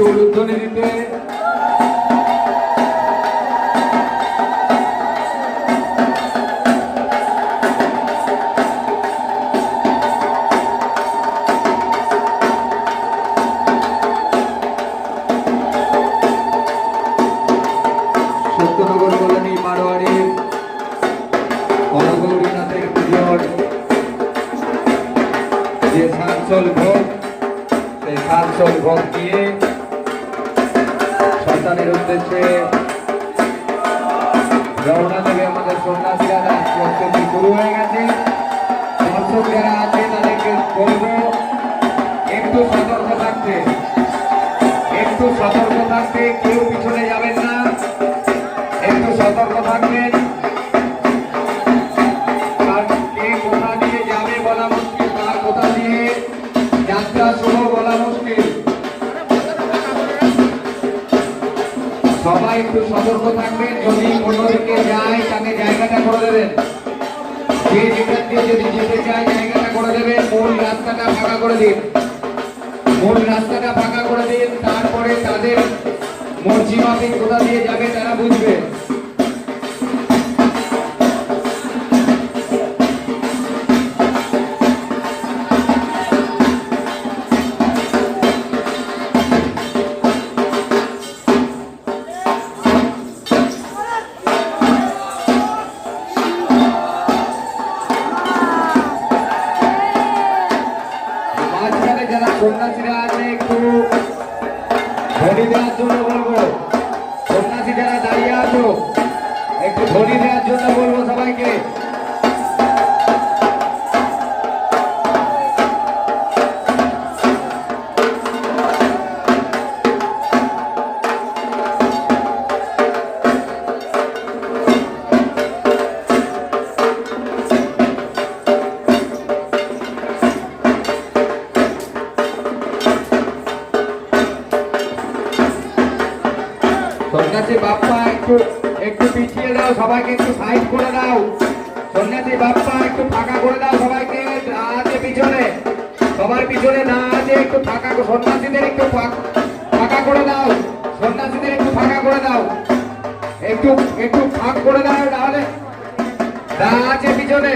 উলুধ্বনি দিতে। সত্যনগর কলোনি মারোয়ারির গৌরীনাথের পুজোর যে সাতচল ভোগ, সেই সাতচল ভোগ দিয়ে সন্তানের উদ্দেশ্যে রওনা দেবে আমাদের সন্ন্যাসীরা। প্রস্তুতি শুরু হয়ে গেছে। দর্শক যারা আছে তাদেরকে বলবো একটু সতর্ক থাকতে, একটু সতর্ক থাকতে, কেউ পিছনে যাবেন না, একটু সতর্ক থাকবেন। কে কোথা দিয়ে যাবে বলা মুশকিল, কার কোথা দিয়ে যাত্রা শুভ বলা মুশকিল। সবাই একটু সতর্ক থাকবেন। যদি অন্যদিকে যায় তাকে জায়গাটা করে দেবেন। যে যেখান দিয়ে যদি যেতে চায় জায়গাটা করে দেবেন। মূল রাস্তাটা ফাঁকা করে দিন, মূল রাস্তাটা ফাঁকা করে দিন। তারপরে তাদের মর্জি মাফিক কোথা দিয়ে যাবে তারা বুঝবে। যারা সন্ন্যাসীরা আছে একটু ধ্বনি দেওয়ার জন্য বলবো। সন্ন্যাসী যারা দাঁড়িয়ে আছো একটু ধ্বনি দেওয়ার জন্য বলবো সবাইকে। সন্ন্যাসী বাপ্পা একটু একটু পিছিয়ে দাও, সবাইকে একটু সাইড করে দাও। সন্ন্যাসী বাপ্পা একটু ফাঁকা করে দাও সবাইকে। না আছে পিছনে, সবার পিছনে না আছে, একটু ফাঁকা। সন্ন্যাসীদের একটু ফাঁকা করে দাও, সন্ন্যাসীদের একটু ফাঁকা করে দাও, একটু একটু ফাঁক করে দাও, নাহলে না আছে পিছনে।